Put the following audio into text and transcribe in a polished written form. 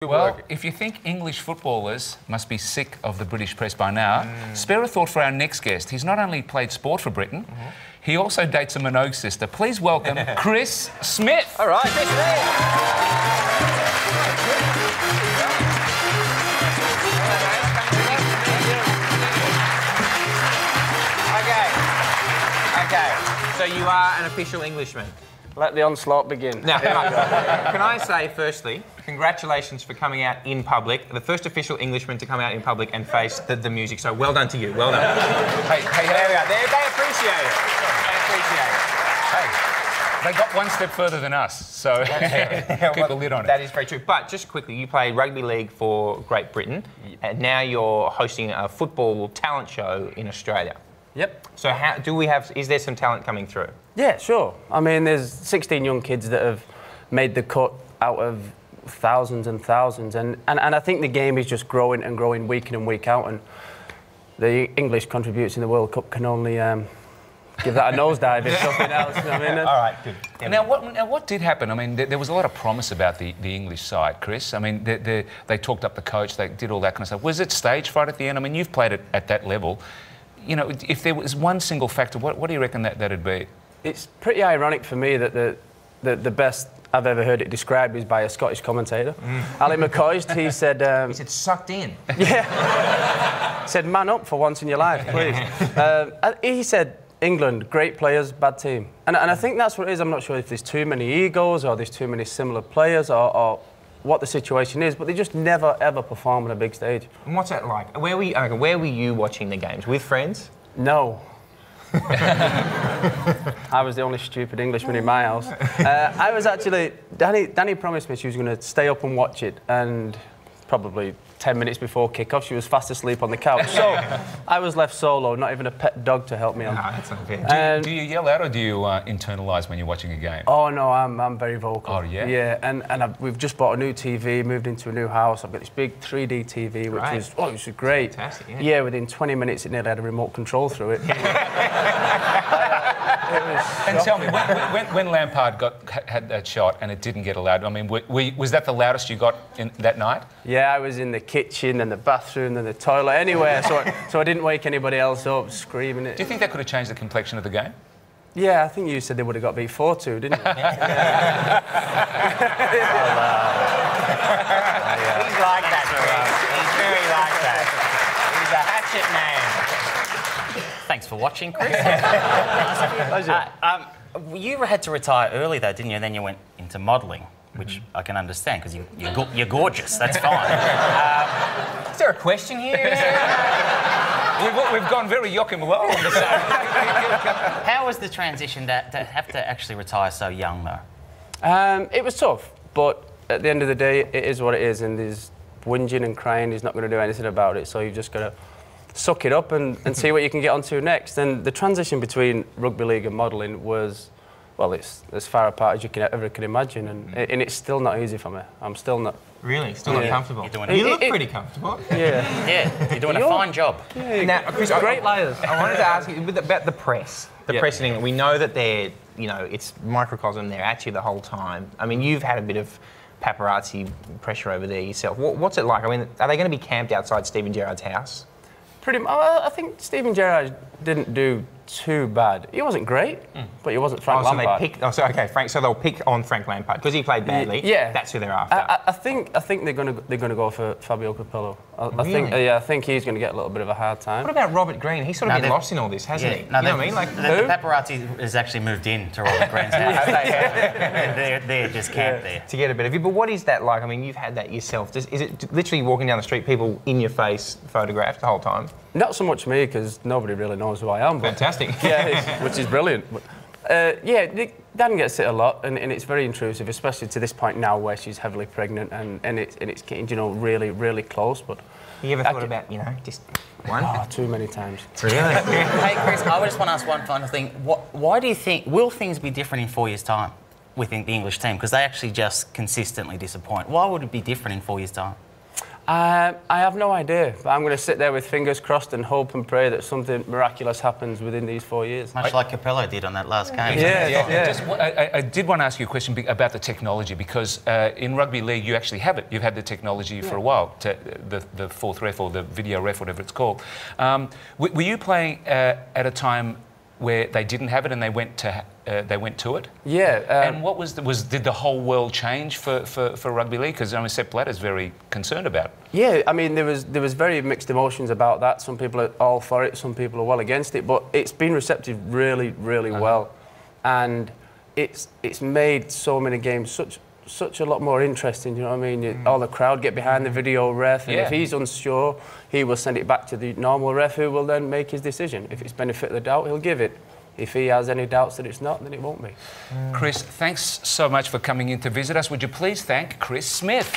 Well, if you think English footballers must be sick of the British press by now, spare a thought for our next guest. He's not only played sport for Britain, he also dates a Minogue sister. Please welcome Kris Smith. All right, Kris Smith. Okay. So you are an official Englishman. Let the onslaught begin. Now, can I say, firstly, congratulations for coming out in public, the first official Englishman to come out in public and face the music. So well done to you. Well done. Hey, there we are. They appreciate it. They appreciate it. Hey, they got one step further than us, so keep a lid on it. That is very true. But just quickly, you played rugby league for Great Britain, and now you're hosting a football talent show in Australia. Yep. So is there some talent coming through? Yeah, sure. I mean, there's 16 young kids that have made the cut out of thousands and thousands, and I think the game is just growing and growing week in and week out, and the English contributors in the World Cup can only give that a nosedive if something else. I mean, all right, good. Yeah. Now, what did happen? I mean, there was a lot of promise about the English side, Kris. I mean, they talked up the coach, they did all that kind of stuff. Was it stage fright at the end? I mean, you've played it at that level. You know, if there was one single factor, what do you reckon that'd be? It's pretty ironic for me that the best I've ever heard it described is by a Scottish commentator. Ali McCoist, he said... he said, sucked in. Yeah. He said, man up for once in your life, please. He said, England, great players, bad team. And I think that's what it is. I'm not sure if there's too many egos or there's too many similar players or what the situation is, but they just never, ever perform on a big stage. And what's that like? Where were you watching the games? With friends? No. I was the only stupid Englishman in my house. I was actually... Danny promised me she was going to stay up and watch it, and probably 10 minutes before kick-off, she was fast asleep on the couch. So I was left solo, not even a pet dog to help me on. No, that's not fair. Do you yell out or do you internalise when you're watching a game? Oh, no, I'm very vocal. Oh, yeah? Yeah, and we've just bought a new TV, moved into a new house. I've got this big 3D TV, which was great. Fantastic, yeah. Yeah, within 20 minutes, it nearly had a remote control through it. And tell me, when Lampard had that shot and it didn't get allowed, I mean, was that the loudest you got that night? Yeah, I was in the kitchen and the bathroom and the toilet, anywhere, so I didn't wake anybody else up screaming it. Do you think that could have changed the complexion of the game? Yeah, I think you said they would have got beat 4-2, didn't you? He's like that, He's very like that. He's a hatchet man. Thanks for watching, Kris. You had to retire early, though, didn't you? And then you went into modelling, which I can understand, because you're gorgeous. That's fine. Is there a question here? We've gone very Joachim Low on the side. How was the transition to have to actually retire so young, though? It was tough, but at the end of the day, it is what it is, and there's whinging and crying. He's not going to do anything about it, so you've just got to suck it up and see what you can get onto next. And the transition between rugby league and modelling was, well, it's as far apart as you ever can imagine, and it's still not easy for me. I'm still not. Really? Still not comfortable? You look pretty comfortable. Yeah. Yeah, you're doing a fine job. Yeah, now, Kris, great liars. I wanted to ask you about the press. The press in England. We know that they're, it's microcosm. They're at you the whole time. I mean, you've had a bit of paparazzi pressure over there yourself. What's it like? I mean, are they going to be camped outside Steven Gerrard's house? Pretty much. I think Steven Gerrard didn't do too bad. He wasn't great, but he wasn't Frank Lampard. So they'll pick on Frank Lampard because he played badly. Yeah, that's who they're after. I think they're going to go for Fabio Capello. I think he's going to get a little bit of a hard time. What about Robert Green? He's sort of been lost in all this, hasn't he? No, you know what I mean? Like the paparazzi has actually moved in to Robert Green's house. They're just camped there to get a bit of you. But what is that like? I mean, you've had that yourself. Is it literally walking down the street, people in your face, photographed the whole time? Not so much me, because nobody really knows who I am. But fantastic. Yeah, which is brilliant. But, Dan gets it a lot, and it's very intrusive, especially to this point now where she's heavily pregnant and it's getting, really, really close. But you ever thought about, just one? Oh, too many times. Really? Hey, Kris, I just want to ask one final thing. Why do you think, will things be different in 4 years' time within the English team? Because they actually just consistently disappoint. Why would it be different in 4 years' time? I have no idea, but I'm going to sit there with fingers crossed and hope and pray that something miraculous happens within these 4 years. Much like Capello did on that last game. I did want to ask you a question about the technology, because in rugby league you actually have it. You've had the technology for a while, the fourth ref or the video ref, whatever it's called. Were you playing at a time where they didn't have it and they went to it? Yeah. And what did the whole world change for rugby league? Because I mean, Sepp Blatter's very concerned about it. Yeah, I mean, there was very mixed emotions about that. Some people are all for it, some people are well against it, but it's been receptive really, really well, and it's made so many games such a lot more interesting. You know what I mean? All the crowd get behind the video ref, and if he's unsure, he will send it back to the normal ref, who will then make his decision. If it's benefit of the doubt, he'll give it. If he has any doubts that it's not, then it won't be. Kris, thanks so much for coming in to visit us. Would you please thank Kris Smith?